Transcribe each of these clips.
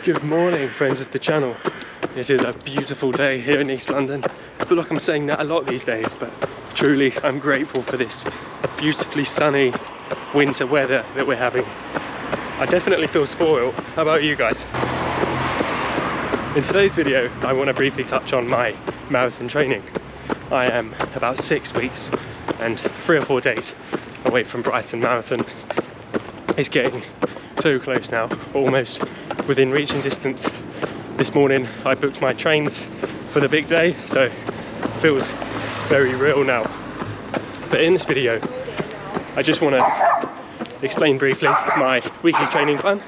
Good morning, friends of the channel. It is a beautiful day here in East London. I feel like I'm saying that a lot these days, but truly I'm grateful for this beautifully sunny winter weather that we're having. I definitely feel spoiled. How about you guys? In today's video, I want to briefly touch on my marathon training. I am about 6 weeks and 3 or 4 days away from Brighton Marathon. It's getting so close now, almost within reaching distance. This morning I booked my trains for the big day, so it feels very real now. But in this video, I just want to explain briefly my weekly training plan,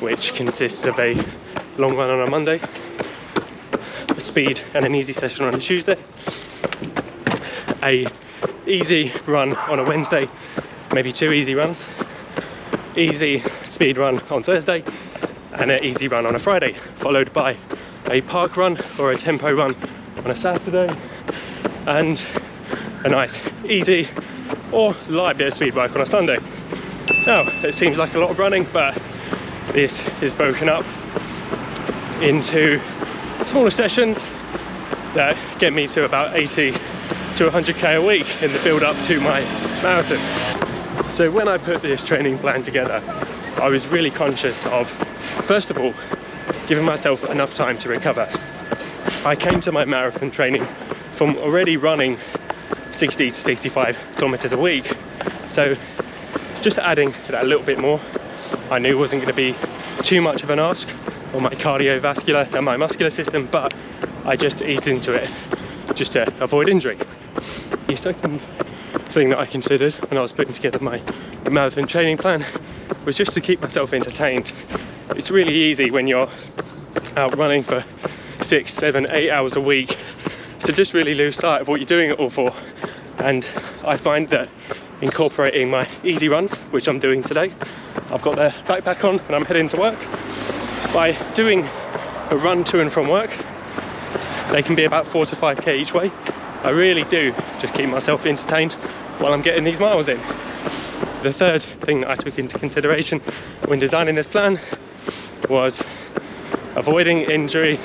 which consists of a long run on a Monday, a speed and an easy session on a Tuesday, a easy run on a Wednesday, maybe 2 easy runs, easy speed run on Thursday, and an easy run on a Friday, followed by a park run or a tempo run on a Saturday, and a nice easy or light bit of speed bike on a Sunday. Now, it seems like a lot of running, but this is broken up into smaller sessions that get me to about 80 to 100k a week in the build up to my marathon. So when I put this training plan together, I was really conscious of, first of all, giving myself enough time to recover. I came to my marathon training from already running 60 to 65 kilometers a week, so just adding that little bit more I knew wasn't going to be too much of an ask on my cardiovascular and my muscular system, but I just eased into it just to avoid injury. The second thing that I considered when I was putting together my marathon training plan was just to keep myself entertained. It's really easy when you're out running for 6, 7, 8 hours a week to just really lose sight of what you're doing it all for. And I find that incorporating my easy runs, which I'm doing today, I've got the backpack on and I'm heading to work. By doing a run to and from work, they can be about 4 to 5k each way. I really do just keep myself entertained while I'm getting these miles in. The third thing that I took into consideration when designing this plan was avoiding injury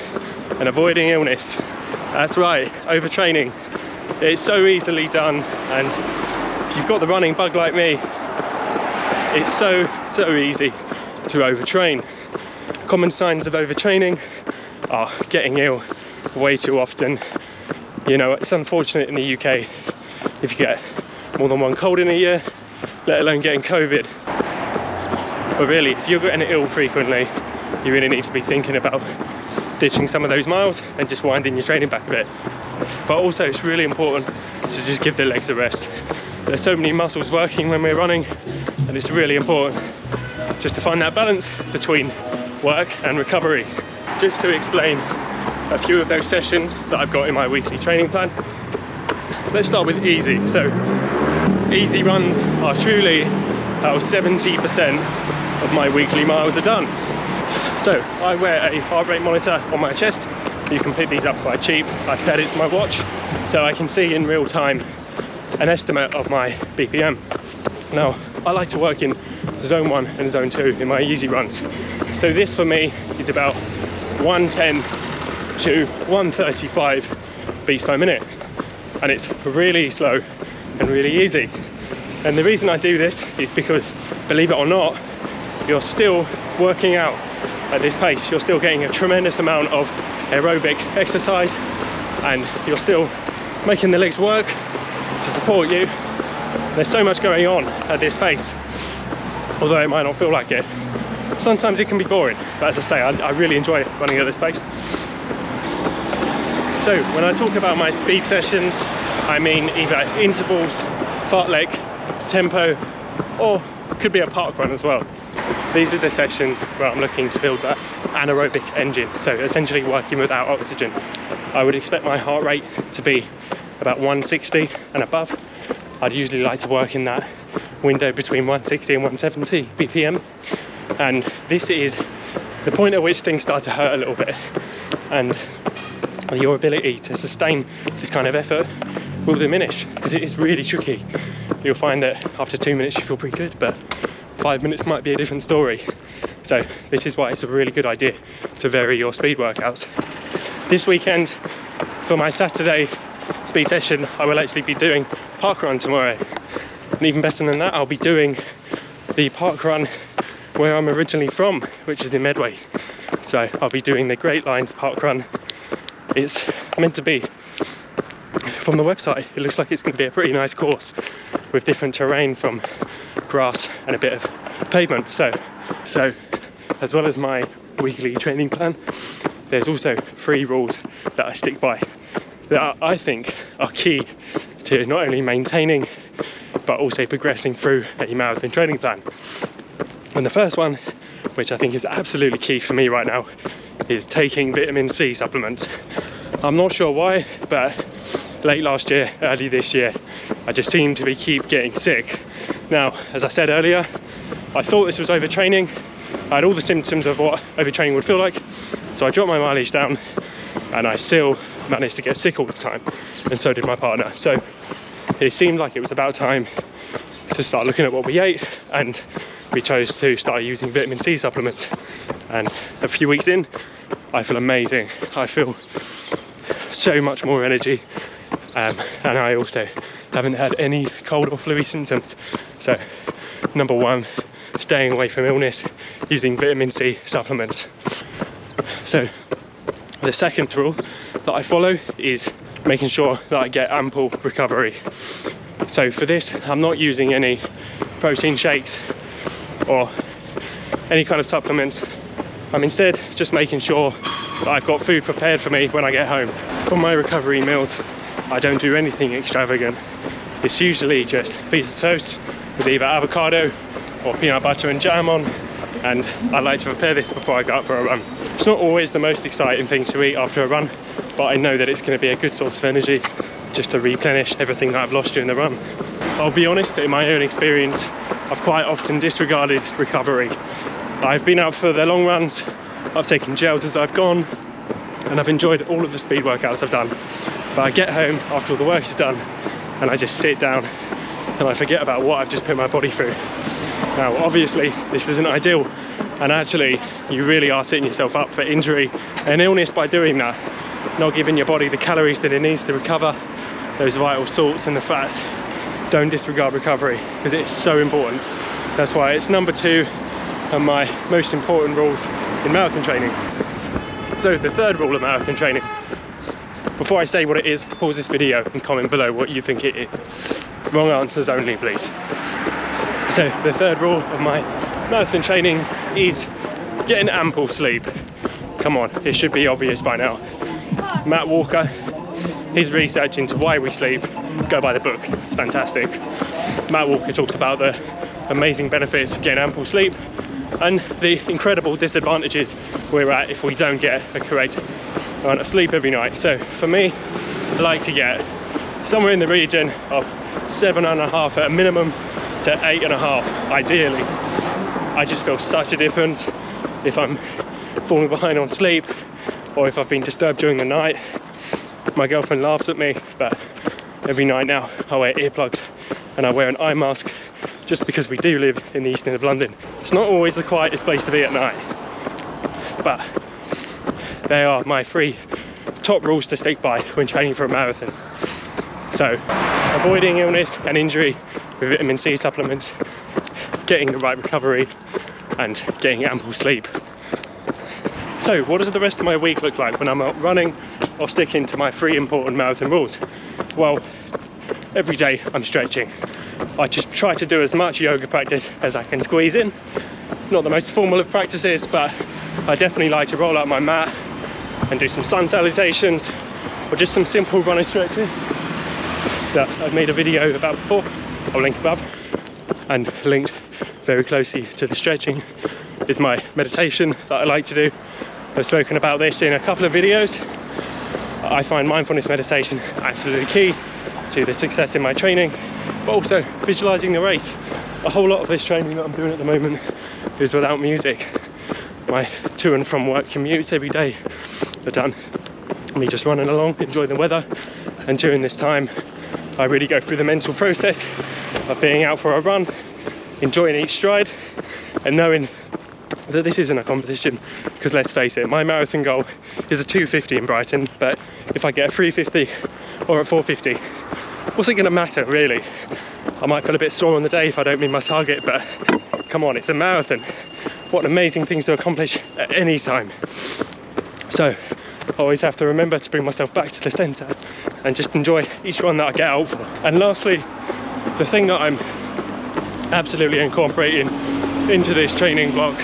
and avoiding illness. That's right, overtraining. It's so easily done, and if you've got the running bug like me, it's so easy to overtrain. Common signs of overtraining are getting ill way too often. You know, it's unfortunate in the UK if you get more than one cold in a year, let alone getting COVID. But really, if you're getting ill frequently, you really need to be thinking about ditching some of those miles and just winding your training back a bit. But also, it's really important to just give the legs a rest. There's so many muscles working when we're running, and it's really important just to find that balance between work and recovery. Just to explain a few of those sessions that I've got in my weekly training plan. Let's start with easy. So easy runs are truly how 70% of my weekly miles are done. So I wear a heart rate monitor on my chest. You can pick these up quite cheap. I paired it to my watch so I can see in real time an estimate of my BPM. Now, I like to work in zone 1 and zone 2 in my easy runs. So this for me is about 110 to 135 beats per minute, and it's really slow and really easy. And the reason I do this is because, believe it or not, you're still working out at this pace. You're still getting a tremendous amount of aerobic exercise, and you're still making the legs work to support you. There's so much going on at this pace, although it might not feel like it. Sometimes it can be boring, but as I say, I really enjoy running at this pace. So when I talk about my speed sessions, I mean either intervals, fartlek, tempo, or it could be a park run as well. These are the sessions where I'm looking to build that anaerobic engine, so essentially working without oxygen. I would expect my heart rate to be about 160 and above. I'd usually like to work in that window between 160 and 170 BPM, and this is the point at which things start to hurt a little bit, and your ability to sustain this kind of effort will diminish because it is really tricky. You'll find that after 2 minutes you feel pretty good, but 5 minutes might be a different story. So this is why it's a really good idea to vary your speed workouts. This weekend, for my Saturday speed session, I will actually be doing park run tomorrow. And even better than that, I'll be doing the park run where I'm originally from, which is in Medway. So I'll be doing the Great Lines park run. It's meant to be, from the website, it looks like it's going to be a pretty nice course with different terrain from grass and a bit of pavement. So as well as my weekly training plan, there's also 3 rules that I stick by that I think are key to not only maintaining but also progressing through a marathon training plan. And the first one, which I think is absolutely key for me right now, is taking vitamin C supplements. I'm not sure why, but late last year, early this year, I just seem to keep getting sick. Now, as I said earlier, I thought this was overtraining. I had all the symptoms of what overtraining would feel like, so I dropped my mileage down, and I still managed to get sick all the time, and so did my partner. So it seemed like it was about time to start looking at what we ate, and we chose to start using vitamin C supplements. And a few weeks in, I feel amazing. I feel so much more energy, and I also haven't had any cold or flu symptoms. So number one, staying away from illness, using vitamin C supplements. So the second rule that I follow is making sure that I get ample recovery. So for this, I'm not using any protein shakes or any kind of supplements. I'm instead just making sure that I've got food prepared for me when I get home. For my recovery meals, I don't do anything extravagant. It's usually just a piece of toast with either avocado or peanut butter and jam on, and I like to prepare this before I go out for a run. It's not always the most exciting thing to eat after a run, but I know that it's going to be a good source of energy just to replenish everything that I've lost during the run. I'll be honest, in my own experience, I've quite often disregarded recovery. I've been out for the long runs, I've taken gels as I've gone, and I've enjoyed all of the speed workouts I've done. But I get home after all the work is done, and I just sit down and I forget about what I've just put my body through. Now, obviously, this isn't ideal, and actually, you really are setting yourself up for injury and illness by doing that. Not giving your body the calories that it needs to recover those vital salts and the fats. Don't disregard recovery, because it's so important. That's why it's number 2 on my most important rules in marathon training. So the third rule of marathon training. Before I say what it is, pause this video and comment below what you think it is. Wrong answers only, please. So the third rule of my marathon training is getting ample sleep. Come on, it should be obvious by now. Matt Walker, his research into why we sleep, go by the book, it's fantastic. Matt Walker talks about the amazing benefits of getting ample sleep and the incredible disadvantages we're at if we don't get a correct amount of sleep every night. So for me, I like to get somewhere in the region of 7.5 at a minimum to 8.5 ideally. I just feel such a difference if I'm falling behind on sleep or if I've been disturbed during the night. My girlfriend laughs at me, but every night now I wear earplugs and I wear an eye mask just because we do live in the east end of London. It's not always the quietest place to be at night, but they are my 3 top rules to stick by when training for a marathon. So avoiding illness and injury with vitamin C supplements, getting the right recovery, and getting ample sleep. So what does the rest of my week look like when I'm out running or sticking to my 3 important marathon rules? Well, every day I'm stretching. I just try to do as much yoga practice as I can squeeze in. Not the most formal of practices, but I definitely like to roll out my mat and do some sun salutations or just some simple running stretching that I've made a video about before. I'll link above. And linked very closely to the stretching is my meditation that I like to do. I've spoken about this in a couple of videos. I find mindfulness meditation absolutely key to the success in my training, but also visualizing the race. A whole lot of this training that I'm doing at the moment is without music. My to and from work commutes every day are done me just running along, enjoying the weather, and during this time I really go through the mental process of being out for a run, enjoying each stride and knowing that this isn't a competition, because let's face it, my marathon goal is a 2:50 in Brighton, but if I get a 3:50 or a 4:50, what's it going to matter really? I might feel a bit sore on the day if I don't meet my target, but come on, it's a marathon. What amazing things to accomplish at any time. So I always have to remember to bring myself back to the centre and just enjoy each one that I get out for. And lastly, the thing that I'm absolutely incorporating into this training block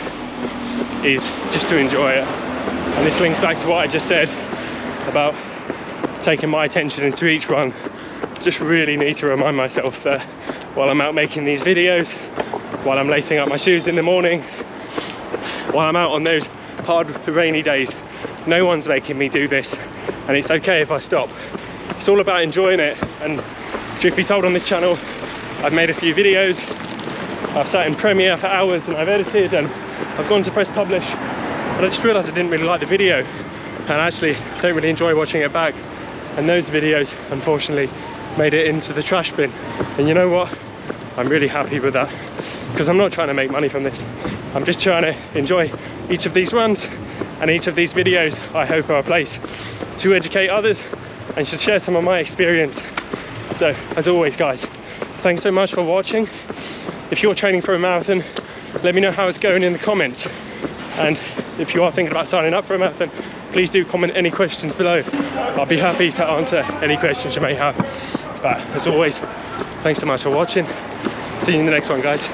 is just to enjoy it. And this links back to what I just said about taking my attention into each run. Just really need to remind myself that while I'm out making these videos, while I'm lacing up my shoes in the morning, while I'm out on those hard rainy days, no one's making me do this, and it's okay if I stop. It's all about enjoying it. And truth be told, on this channel I've made a few videos, I've sat in Premiere for hours and I've edited and I've gone to press publish, but I just realised I didn't really like the video, and actually I don't really enjoy watching it back, and those videos unfortunately made it into the trash bin. And you know what, I'm really happy with that, because I'm not trying to make money from this. I'm just trying to enjoy each of these runs, and each of these videos I hope are a place to educate others and to share some of my experience. So as always guys, thanks so much for watching. If you're training for a marathon, let me know how it's going in the comments, and if you are thinking about signing up for a marathon, please do comment any questions below. I'll be happy to answer any questions you may have. But as always, thanks so much for watching. See you in the next one guys.